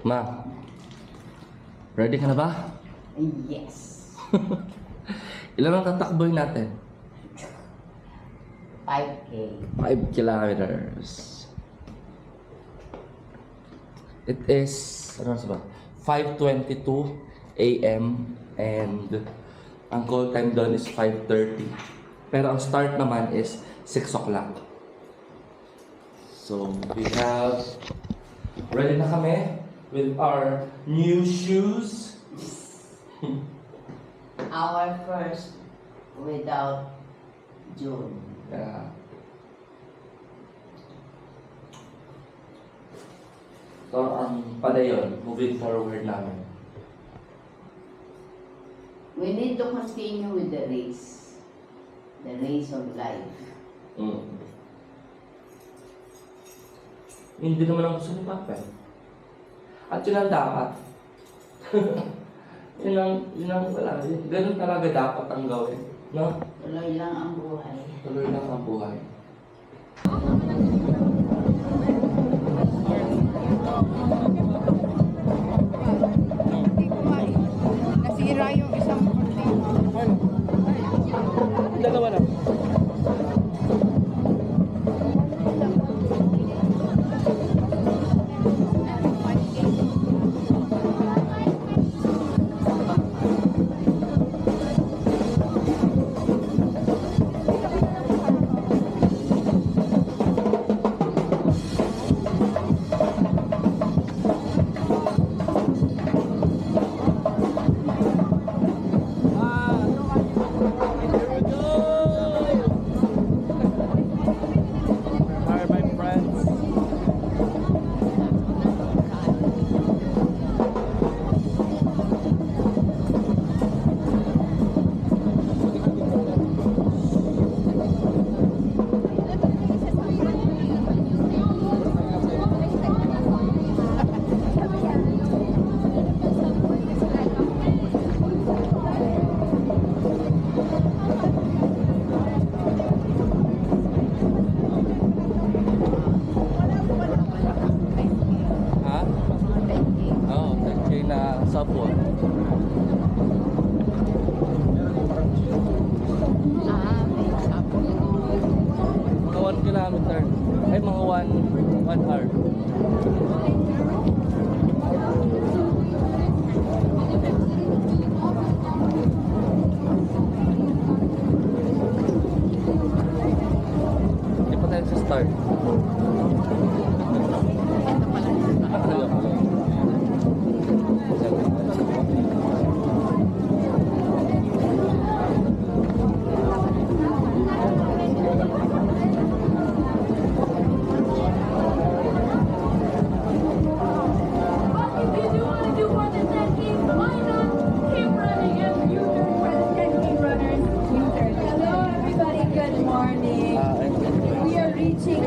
Ma, ready ka na ba? Yes. Ilan ang tatakboy natin? 5K. 5 kilometers. It is, ano ba? 5:22 a.m. and ang call time doon is 5:30. Pero ang start naman is 6 o'clock. So, we have, ready na kami with our new shoes. Our first without June. Yeah. So, ang padayon, moving forward namin. We need to continue with the race. The race of life. Hindi naman ang gusto ni Papa. At yun ang dapat. yun ang wala. Ganun talaga dapat ang gawin. No? Tuloy lang ang buhay. Tuloy lang ang buhay. Nasira yung isang Dalawa lang. Sapon. Mga 1 kilometer. Ay, mga 1 hour. Hindi pa tayo sa start.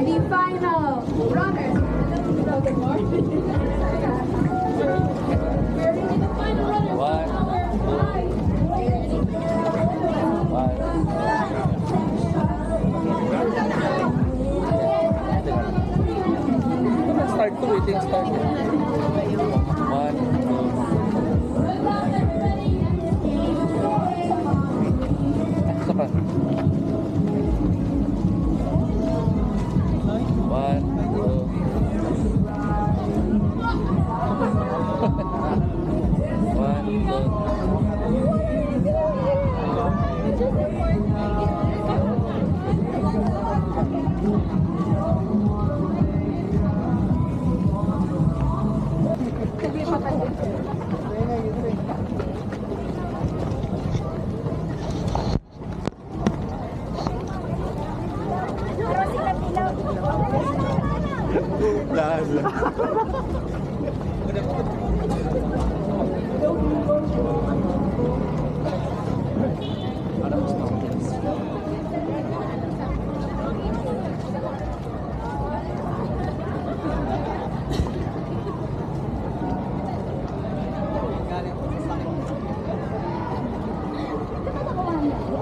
the final runners. Good morning. We're reaching the final runners. Start to waiting start. 1, 2. Isa pa. 1,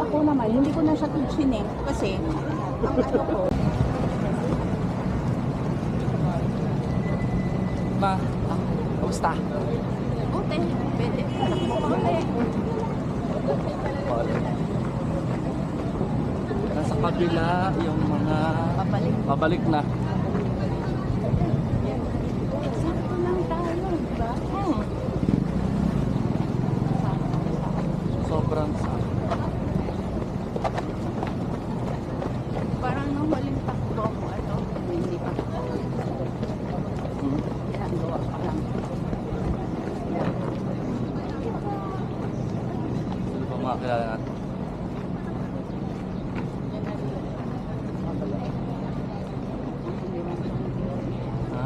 Ako naman, hindi ko na siya tutsin kasi ang ano ko. Ma, Kumusta? Ute, pwede. Takbo ka ulit. Nasa kabila yung mga Pabalik. pabalik na. Sakto lang tayo, di ba? Sobrang sakit. Parang nung huling takbo ko, hindi pa. Ginagawa pa lang. Sino ba mga kilala natin? Ha?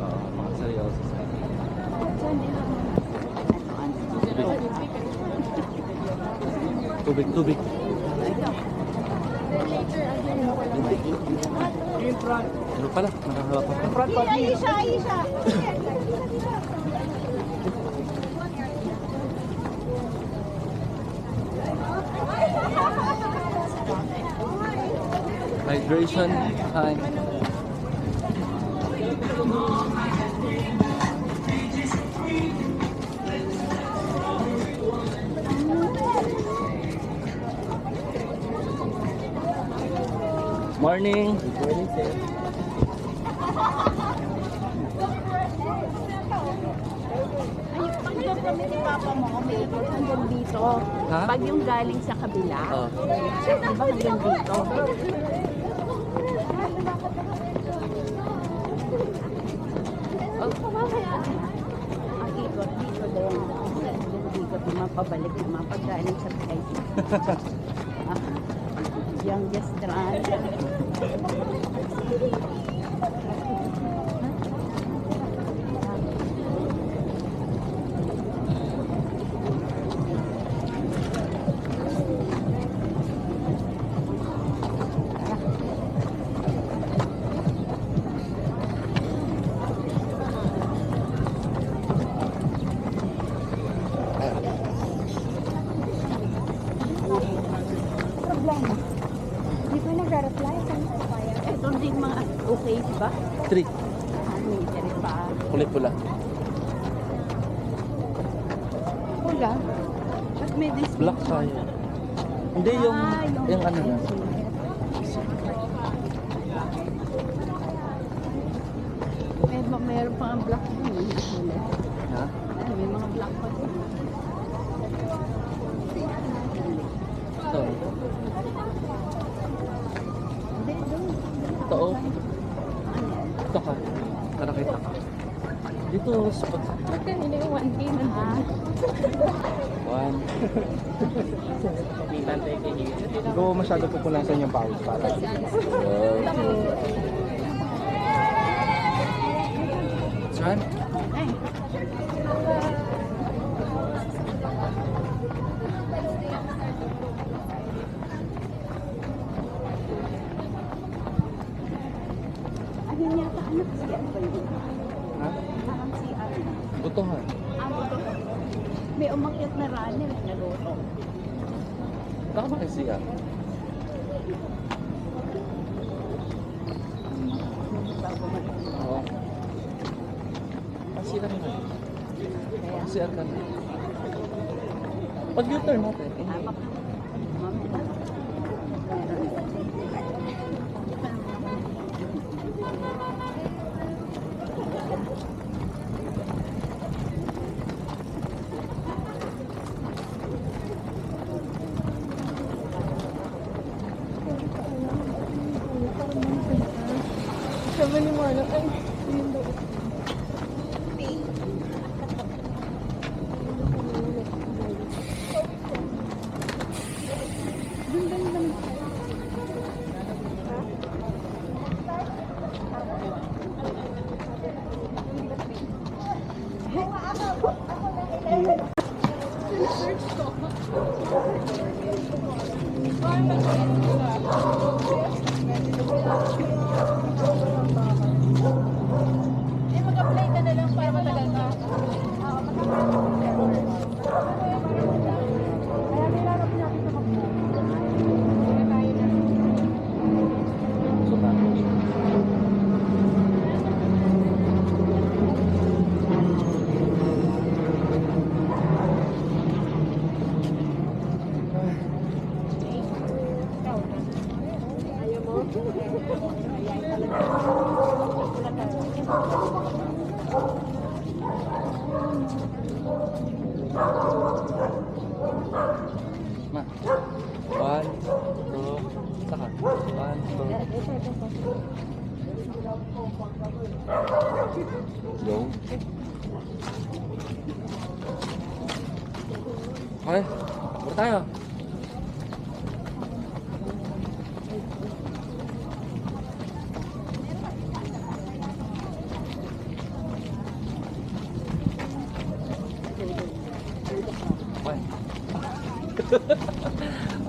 Oo, mga seryoso. Tubig, tubig. Ano pala? Nakakalap pa. Aisha! Hydration time. Morning. Good morning, sir. Ay, pag yung kami ni Papa mo, umiikot hanggang dito. Ha? Pag yung galing sa kabila, Oh. siya di ba hanggang dito? Ang ikot dito din. Hanggang dito, pumapabalik, pumapagaling sa guys. Youngest run. Problema. Di ba nag-reply kung kaya? Ito din mga okay, di ba? 3. Ano yung rin pa? Kulay pula. Pula. Ba't may display? Black tayo. Hindi yung, yung ano na. Meron pa ang black dun. Ha? May mga black pa dun. Ito. Hindi, dun. Ito oh. Ito ka. Nakakita ka. Dito sa pag... Ba't kanina yung 1K nandun? One. Hindi ko masyado pupunasan yung pawis para. Saan? Ay, ayun yata anak si ano ba yun? Ha? Parang si ano. Butuhan. Ano to? May umakyat na runner na luto. Tama kasi siya. Bago mag- Oo. Kasi lang na. Kasi ka na. Pag U-turn natin. Tama ka. Mamaya. Sabi ni Marlon, ay, yun daw. Eh, mag-apply ka na lang para matagal ka. Kaya nilalap natin sa mag-apply. Kaya tayo na. So, tapos. Ma. 1, 2, saka. 1, 2. Yo. Okay, bro tayo. Okay.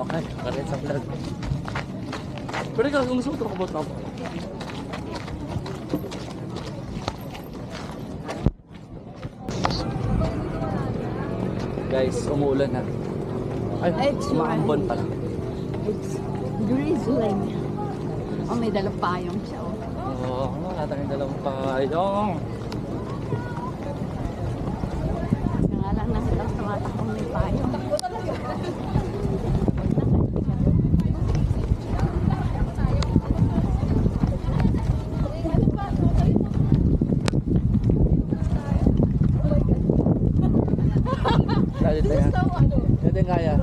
Okay, karet sa vlog. Pero ikaw, kung gusto mo talk about now. Guys, umuulan na. Ay, It's umaambon pala. It's drizzling. Oh, may dalang payong siya. Oh. Oo, wala tayong dalawang payong. Kaya nga lang nakita ko sa mata kong may payong. Dali tayo. Dali kaya.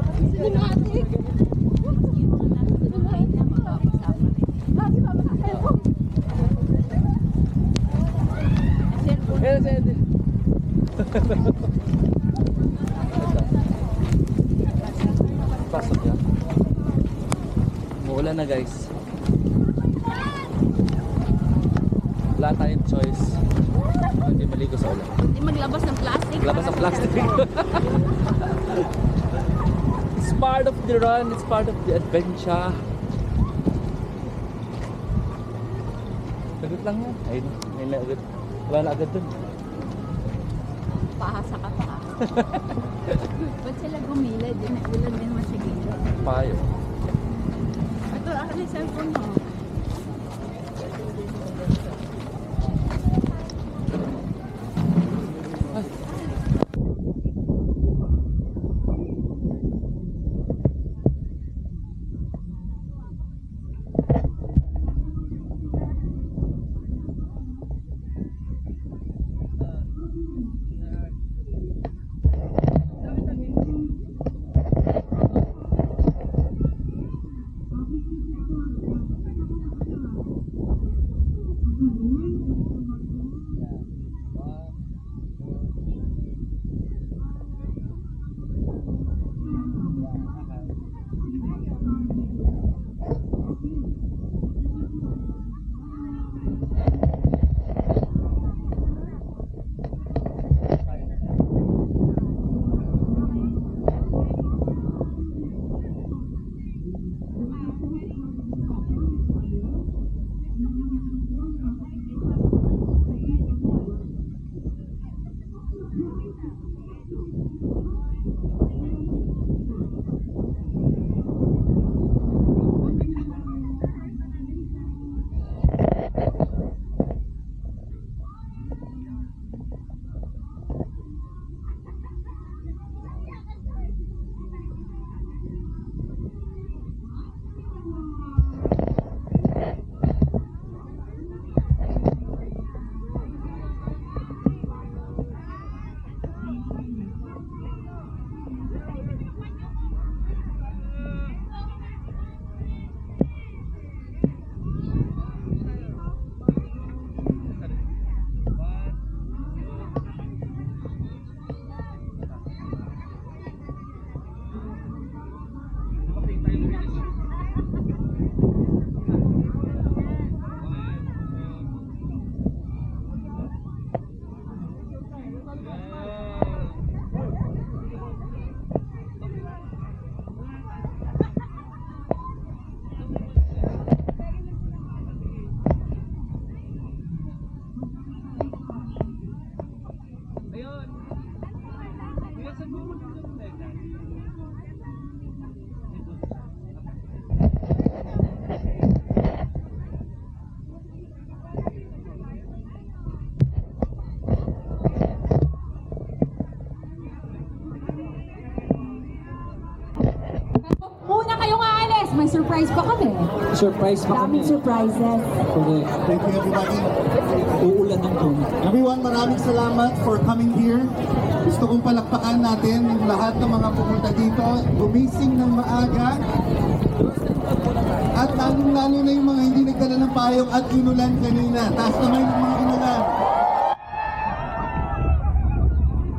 Yes, Eddie. Pasok yan. Umuulan na guys. Wala tayong choice. Hindi maligo sa ulan. Hindi maglabas ng plastic. Labas ang plastic. It's part of the run. It's part of the adventure. Lagot lang yan. Ayun, may lagot. Wala na agad dun. Pahasa ka pa. Ba't sila gumila? Ulan din naman sa gilid. Payo. Ito, akin yung cellphone mo. surprise pa kami. Surprise pa kami. Daming surprises. Correct. Thank you, everybody. Uulan ng tune. Everyone, maraming salamat for coming here. Gusto kong palakpakan natin yung lahat ng mga pumunta dito, gumising ng maaga, at lalong-lalo na yung mga hindi nagdala ng payong at inulan kanina. Taas naman yung mga inulan.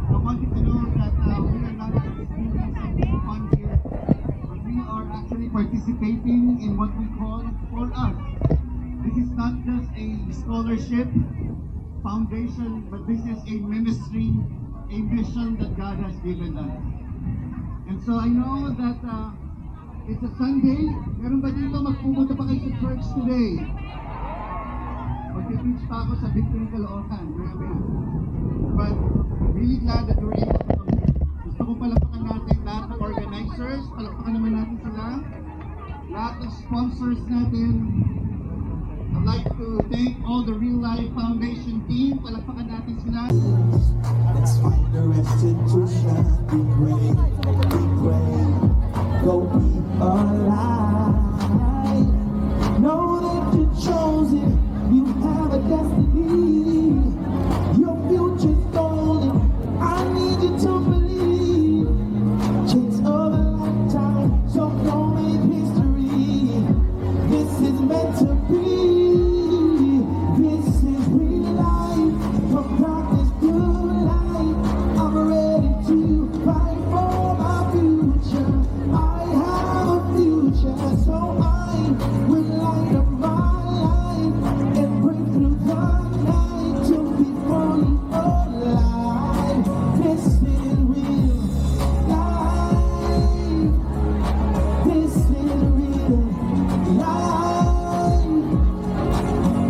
I want you to know that we are not experiencing something fun here, but we are actually participating in what we call For Us. This is not just a scholarship foundation, but this is a ministry, a mission that God has given us. And so I know that it's a Sunday. Meron ba dito magpupunta pa kayo sa church today? Mag-preach pa ako sa Victory Caloocan. Grabe yan. But really glad that you were able to come here. Gusto ko palakpakan natin lahat ng organizers. Palakpakan naman natin sila. Lahat ng sponsors natin. I'd like to thank all the Real Life Foundation team. Palakpakan natin sila. Let's find the restitution. We pray, go be alive. Know that you're chosen. You have a destiny. Your future's golden. I need you to believe. Chance of a lifetime, so don't make history. This is meant to be. This is real life. From darkness to light. I'm ready to fight for my future. I have a future, so I will light up my life and break through the night to be fully alive. This is real life. This is real life.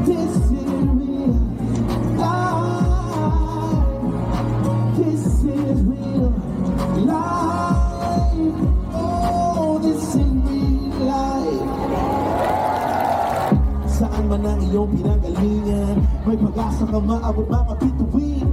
This is real life. This is real life. Oh, this is real life. Saan man ang iyong pinagalingan, may pag-asa ka maabot mga bituin.